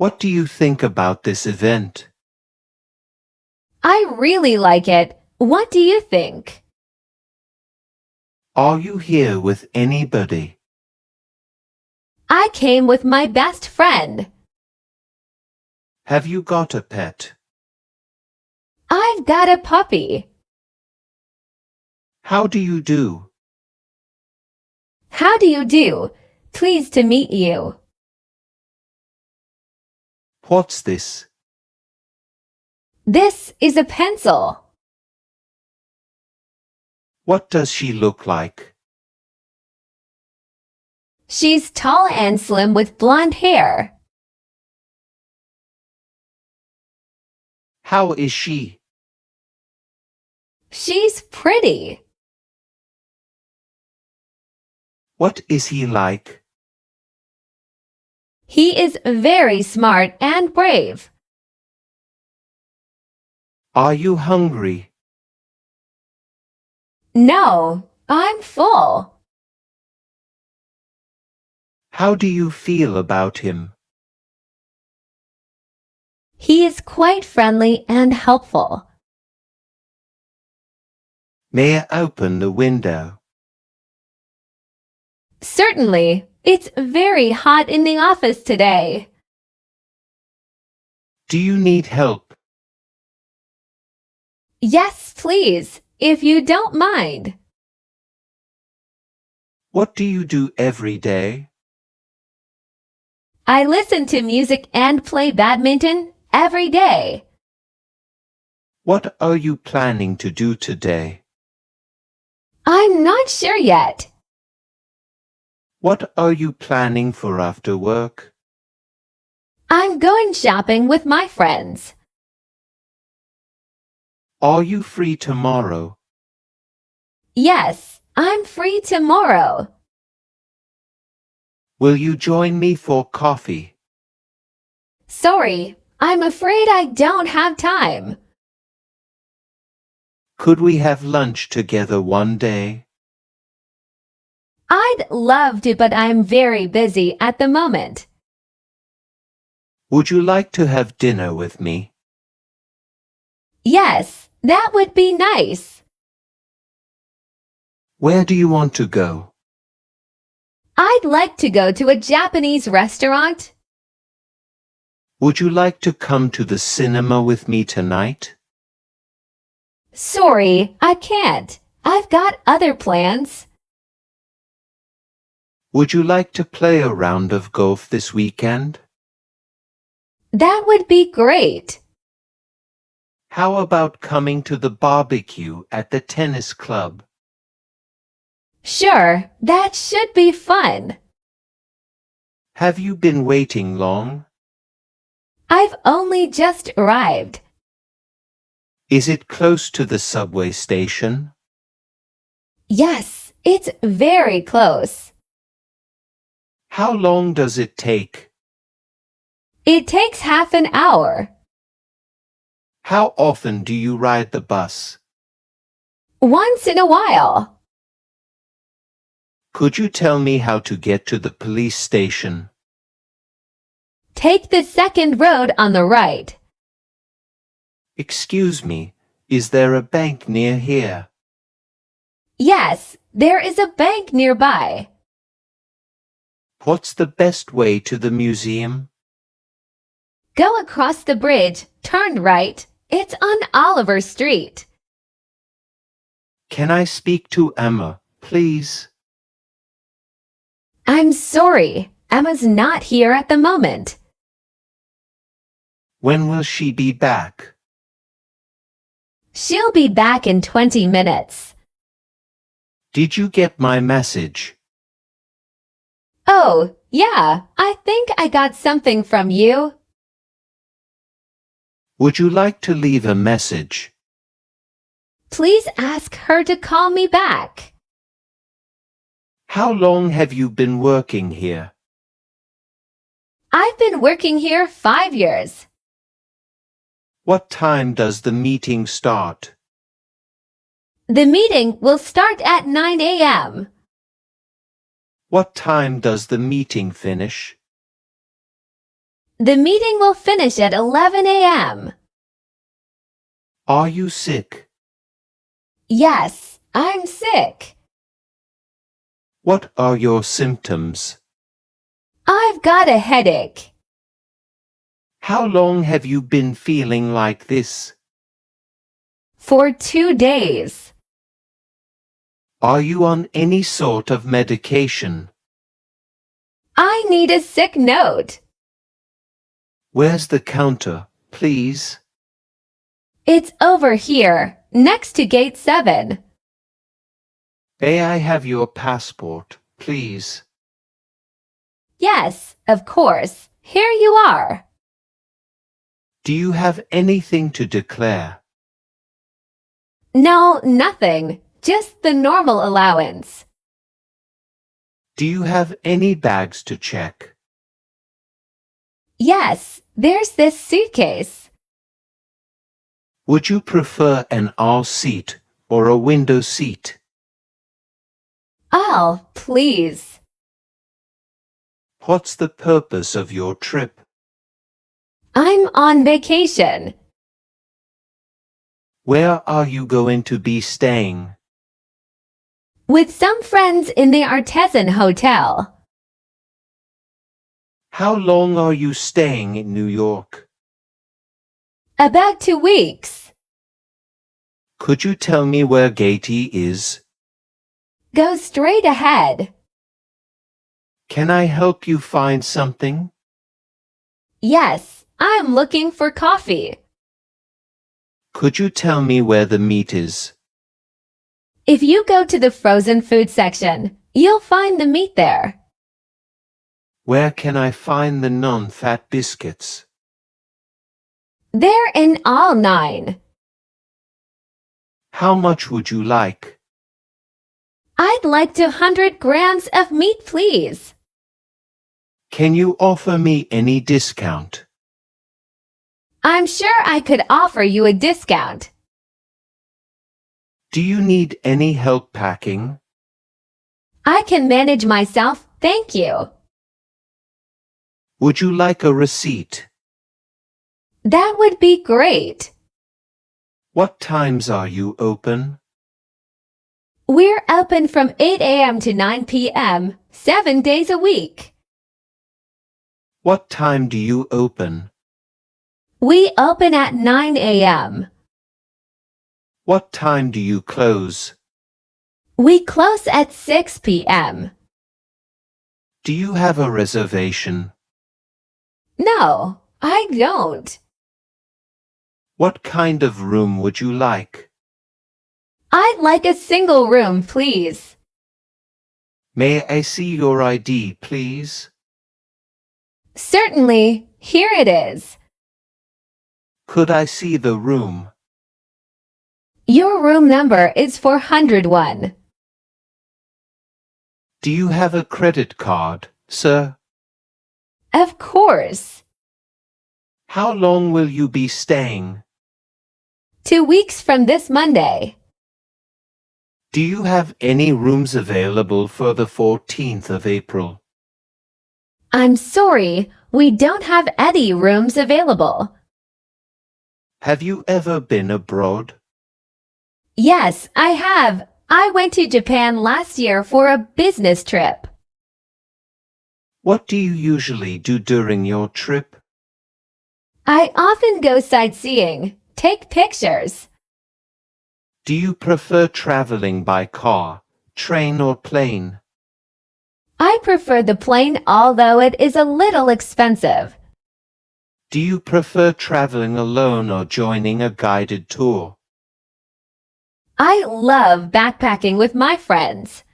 What do you think about this event? I really like it. What do you think? Are you here with anybody? I came with my best friend. Have you got a pet? I've got a puppy. How do you do? How do you do? Pleased to meet you. What's this? This is a pencil. What does she look like? She's tall and slim with blonde hair. How is she? She's pretty. What is he like? He is very smart and brave. Are you hungry? No, I'm full. How do you feel about him? He is quite friendly and helpful. May I open the window? Certainly, it's very hot in the office today. Do you need help? Yes, please, if you don't mind. What do you do every day? I listen to music and play badminton every day. What are you planning to do today? I'm not sure yet. What are you planning for after work? I'm going shopping with my friends. Are you free tomorrow? Yes, I'm free tomorrow. Will you join me for coffee? Sorry, I'm afraid I don't have time. Could we have lunch together one day? I'd love to, but I'm very busy at the moment. Would you like to have dinner with me? Yes, that would be nice. Where do you want to go? I'd like to go to a Japanese restaurant. Would you like to come to the cinema with me tonight? Sorry, I can't. I've got other plans. Would you like to play a round of golf this weekend? That would be great. How about coming to the barbecue at the tennis club? Sure, that should be fun. Have you been waiting long? I've only just arrived. Is it close to the subway station? Yes, it's very close. How long does it take? It takes half an hour. How often do you ride the bus? Once in a while. Could you tell me how to get to the police station? Take the second road on the right. Excuse me, is there a bank near here? Yes, there is a bank nearby. What's the best way to the museum? Go across the bridge, turn right. It's on Oliver Street. Can I speak to Emma, please? I'm sorry, Emma's not here at the moment. When will she be back? She'll be back in 20 minutes. Did you get my message? Oh, yeah, I think I got something from you. Would you like to leave a message? Please ask her to call me back. How long have you been working here? I've been working here 5 years. What time does the meeting start? The meeting will start at 9 a.m. What time does the meeting finish? The meeting will finish at 11 a.m. Are you sick? Yes, I'm sick. What are your symptoms? I've got a headache. How long have you been feeling like this? For 2 days. Are you on any sort of medication? I need a sick note. Where's the counter, please? It's over here, next to gate 7. May I have your passport, please? Yes, of course. Here you are. Do you have anything to declare? No, nothing. Just the normal allowance. Do you have any bags to check? Yes, there's this suitcase. Would you prefer an aisle seat or a window seat? Oh, please. What's the purpose of your trip? I'm on vacation. Where are you going to be staying? With some friends in the Artisan Hotel. How long are you staying in New York? About 2 weeks. Could you tell me where Gaiety is? Go straight ahead. Can I help you find something? Yes, I'm looking for coffee. Could you tell me where the meat is? If you go to the frozen food section, you'll find the meat there. Where can I find the non-fat biscuits? They're in all 9. How much would you like? I'd like 200 grams of meat, please. Can you offer me any discount? I'm sure I could offer you a discount. Do you need any help packing? I can manage myself, thank you. Would you like a receipt? That would be great. What times are you open? We're open from 8 a.m. to 9 p.m., 7 days a week. What time do you open? We open at 9 a.m. What time do you close? We close at 6 p.m. Do you have a reservation? No, I don't. What kind of room would you like? I'd like a single room, please. May I see your ID, please? Certainly, here it is. Could I see the room? Your room number is 401. Do you have a credit card, sir? Of course. How long will you be staying? 2 weeks from this Monday. Do you have any rooms available for the 14th of April? I'm sorry, we don't have any rooms available. Have you ever been abroad? Yes, I have. I went to Japan last year for a business trip. What do you usually do during your trip? I often go sightseeing, take pictures. Do you prefer traveling by car, train or plane? I prefer the plane, although it is a little expensive. Do you prefer traveling alone or joining a guided tour? I love backpacking with my friends.